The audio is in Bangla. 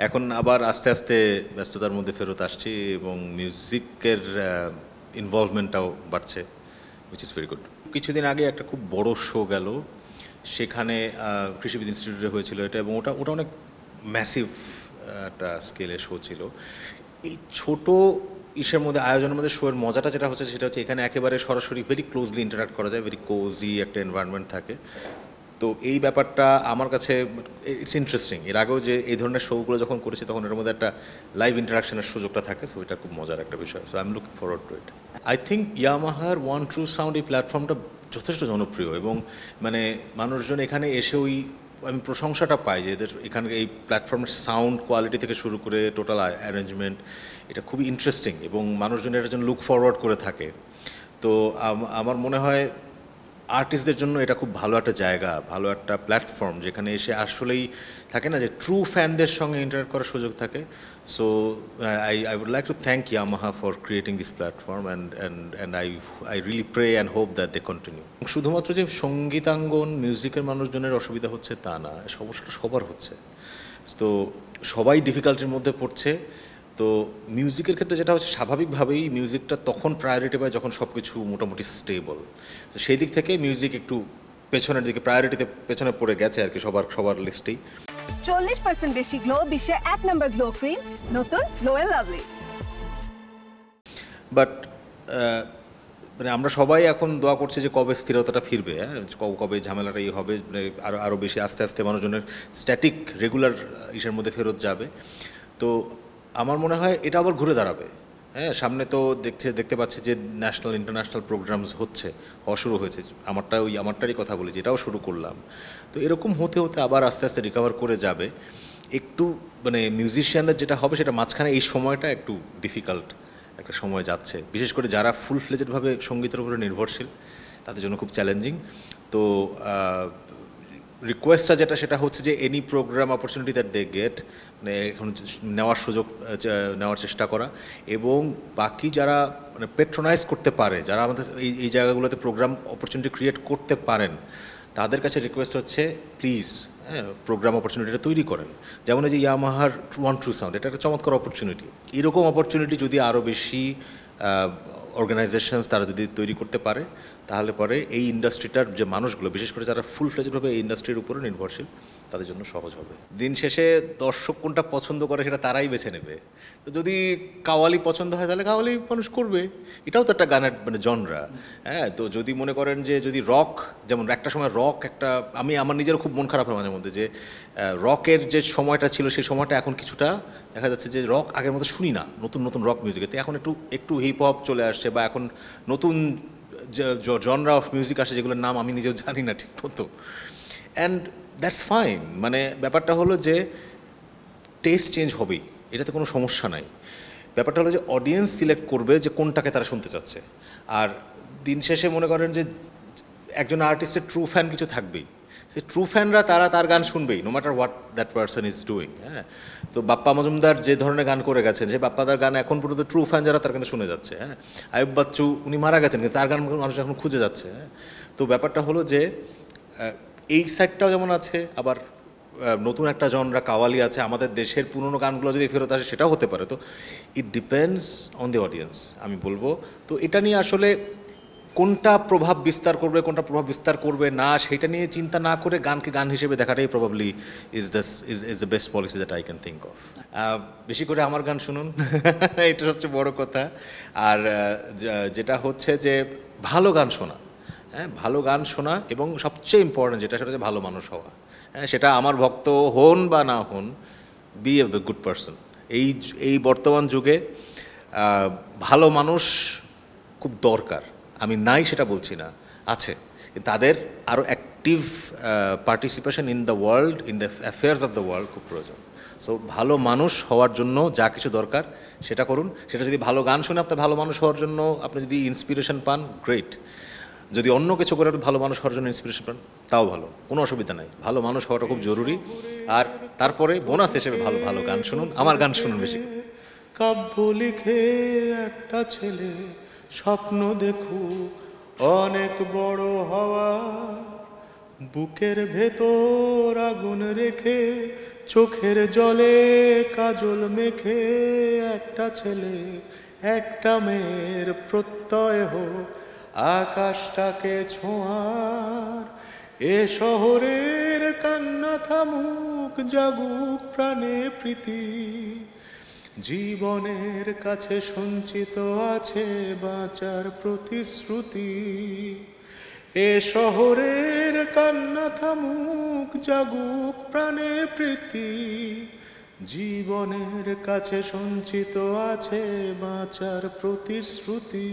এখন আবার আস্তে আস্তে ব্যস্ততার মধ্যে ফেরত আসছি এবং মিউজিকের ইনভলভমেন্টটাও বাড়ছে, উইচ ইজ ভেরি গুড। কিছুদিন আগে একটা খুব বড় শো গেল, সেখানে কৃষিবিদ ইনস্টিটিউটে হয়েছিল এটা, এবং ওটা ওটা অনেক ম্যাসিভ একটা স্কেলে শো ছিল। এই ছোট ইসের মধ্যে, আয়োজনের মধ্যে শোয়ের মজাটা যেটা হচ্ছে সেটা হচ্ছে এখানে একেবারে সরাসরি ভেরি ক্লোজলি ইন্টারাক্ট করা যায়, ভেরি কোজি একটা এনভায়রনমেন্ট থাকে। তো এই ব্যাপারটা আমার কাছে ইটস ইন্টারেস্টিং। এর আগেও যে এই ধরনের শোগুলো যখন করেছি তখন এর মধ্যে একটা লাইভ ইন্টারাকশনের সুযোগটা থাকে, সো এটা খুব মজার একটা বিষয়। So I am looking forward to it. I think ইয়ামাহার ওয়ান ট্রু সাউন্ড এই প্ল্যাটফর্মটা যথেষ্ট জনপ্রিয়, এবং মানে মানুষজন এখানে এসে ওই, আমি প্রশংসাটা পাই যে এদের এখানে এই প্ল্যাটফর্মের সাউন্ড কোয়ালিটি থেকে শুরু করে টোটাল অ্যারেঞ্জমেন্ট, এটা খুবই ইন্টারেস্টিং এবং মানুষজন এটার জন্য লুক ফরওয়ার্ড করে থাকে। তো আমার মনে হয় আর্টিস্টদের জন্য এটা খুব ভালো একটা জায়গা, ভালো একটা প্ল্যাটফর্ম, যেখানে এসে আসলেই থাকে না যে ট্রু ফ্যানদের সঙ্গে ইন্টারাক্ট করার সুযোগ থাকে। So I would like to thank Yamaha for creating this platform, and I really pray and hope that they continue. শুধুমাত্র যে সঙ্গীতাঙ্গন মিউজিকের মানুষজনের অসুবিধা হচ্ছে তা না, সমস্যাটা সবার হচ্ছে। তো সবাই ডিফিকাল্টির মধ্যে পড়ছে। তো মিউজিকের ক্ষেত্রে যেটা হচ্ছে, স্বাভাবিকভাবেই মিউজিকটা তখন প্রায়োরিটি পায় যখন সব কিছু মোটামুটি স্টেবল। তো সেই দিক থেকে মিউজিক একটু পেছনের দিকে, প্রায়োরিটিতে পেছনে পড়ে গেছে আর কি, সবার লিস্টেই। 40% বেশি গ্লো, বিশ্বের 1 নম্বর গ্লো ক্রিম, নতুন গ্লো এন্ড লাভলি। বাট মানে আমরা সবাই এখন দোয়া করছি যে কবে স্থিরতাটা ফিরবে, হ্যাঁ, কবে ঝামেলাটাই হবে, আরও বেশি আস্তে আস্তে মানুষজনের স্ট্যাটিক রেগুলার ইসের মধ্যে ফেরত যাবে। তো আমার মনে হয় এটা আবার ঘুরে দাঁড়াবে। হ্যাঁ, সামনে তো দেখতে পাচ্ছি যে ন্যাশনাল ইন্টারন্যাশনাল প্রোগ্রামস হওয়া শুরু হয়েছে। আমারটারই কথা বলি, যেটাও শুরু করলাম। তো এরকম হতে হতে আবার আস্তে আস্তে রিকভার করে যাবে। একটু মানে মিউজিশিয়ানদের যেটা হবে সেটা মাঝখানে এই সময়টা একটু ডিফিকাল্ট একটা সময় যাচ্ছে, বিশেষ করে যারা ফুল ফ্লেজেডভাবে সঙ্গীতের উপরে নির্ভরশীল তাদের জন্য খুব চ্যালেঞ্জিং। তো রিকোয়েস্টটা যেটা সেটা হচ্ছে যে any program opportunity that they get, মানে এখন নেওয়ার সুযোগ নেওয়ার চেষ্টা করা, এবং বাকি যারা মানে পেট্রোনাইজ করতে পারে, যারা আমাদের এই জায়গাগুলোতে প্রোগ্রাম অপরচুনিটি ক্রিয়েট করতে পারেন, তাদের কাছে রিকোয়েস্ট হচ্ছে প্লিজ, হ্যাঁ, প্রোগ্রাম অপরচুনিটিটা তৈরি করেন। যেমন এই যে ইয়ামাহার ওয়ান ট্রু সাউন্ড, এটা একটা চমৎকার অপরচুনিটি। এরকম অপরচুনিটি যদি আরও বেশি অর্গানাইজেশনস তারা যদি তৈরি করতে পারে, তাহলে পরে এই ইন্ডাস্ট্রিটার যে মানুষগুলো, বিশেষ করে যারা ফুল ফ্লেজডভাবে এই ইন্ডাস্ট্রির উপরে নির্ভরশীল, তাদের জন্য সহজ হবে। দিন শেষে দর্শক কোনটা পছন্দ করে সেটা তারাই বেছে নেবে। তো যদি কাওয়ালি পছন্দ হয় তাহলে কাওয়ালি মানুষ করবে, এটাও তো একটা গানের মানে জনরা। হ্যাঁ, তো যদি মনে করেন যে যদি রক, যেমন একটা সময় রক একটা, আমার নিজেরও খুব মন খারাপ হয় মাঝে মধ্যে যে রকের যে সময়টা ছিল সেই সময়টা এখন কিছুটা দেখা যাচ্ছে যে রক আগের মতো শুনি না, নতুন নতুন রক মিউজিকেতে এখন একটু হিপ হপ চলে আসছে, বা এখন নতুন জনরা অফ মিউজিক আসে যেগুলোর নাম আমি নিজেও জানি না ঠিক মতো। And that's fine. মানে ব্যাপারটা হলো যে টেস্ট চেঞ্জ হবেই, এটাতে কোনো সমস্যা নাই। ব্যাপারটা হলো যে অডিয়েন্স সিলেক্ট করবে যে কোনটাকে তারা শুনতে চাচ্ছে। আর দিন শেষে মনে করেন যে একজন আর্টিস্টের ট্রু ফ্যান কিছু থাকবেই, সে ট্রু ফ্যানরা তারা তার গান শুনবেই, no matter what that person is doing. হ্যাঁ, তো বাপ্পা মজুমদার যে ধরনের গান করে গেছেন, যে বাপ্পাদার গান এখন পর্যন্ত ট্রু ফ্যান যারা তার কিন্তু শুনে যাচ্ছে। হ্যাঁ, আয়ুব বাচ্চু উনি মারা গেছেন কিন্তু তার গান মানুষ এখন খুঁজে যাচ্ছে। হ্যাঁ, তো ব্যাপারটা হলো যে এই সাইডটাও যেমন আছে, আবার নতুন একটা জনরা কাওয়ালি আছে, আমাদের দেশের পুরনো গানগুলো যদি ফেরত আসে সেটাও হতে পারে। তো it depends on the audience আমি বলবো। তো এটা নিয়ে আসলে কোনটা প্রভাব বিস্তার করবে, কোনটা প্রভাব বিস্তার করবে না, সেটা নিয়ে চিন্তা না করে গানকে গান হিসেবে দেখাটাই probably is the best policy that I can think of. বেশি করে আমার গান শুনুন, এটা সবচেয়ে বড় কথা। আর যেটা হচ্ছে যে ভালো গান শোনা, হ্যাঁ, ভালো গান শোনা, এবং সবচেয়ে ইম্পর্টেন্ট যেটা সেটা হচ্ছে ভালো মানুষ হওয়া। হ্যাঁ, সেটা আমার ভক্ত হন বা না হন, বি এ গুড পারসন। এই বর্তমান যুগে ভালো মানুষ খুব দরকার। আমি নাই সেটা বলছি না, আছে, তাদের আরও active participation in the world, in the affairs of the world খুব প্রয়োজন। সো ভালো মানুষ হওয়ার জন্য যা কিছু দরকার সেটা করুন। সেটা যদি ভালো গান শুনে আপনার ভালো মানুষ হওয়ার জন্য আপনি যদি ইন্সপিরেশন পান, গ্রেট। যদি অন্য কিছু করে ভালো মানুষ হওয়ার জন্য ইন্সপিরেশন পান, তাও ভালো, কোনো অসুবিধা নাই। ভালো মানুষ হওয়াটা খুব জরুরি। আর তারপরে বোনাস হিসেবে ভালো ভালো গান শুনুন, আমার গান শুনুন বেশি। কাব্য লিখে একটা ছেলে স্বপ্ন দেখুক অনেক বড় হওয়া, বুকের ভেতর আগুন রেখে চোখের জলে কাজল মেখে একটা ছেলে একটা মেয়ের প্রত্যয় হোক আকাশটাকে ছোঁয়ার। এ শহরের কান্না থামুক, জাগুক প্রাণে প্রীতি, জীবনের কাছে সঞ্চিত আছে বাঁচার প্রতিশ্রুতি। এ শহরের কান্না থামুক, জাগুক প্রাণে প্রীতি, জীবনের কাছে সঞ্চিত আছে বাঁচার প্রতিশ্রুতি।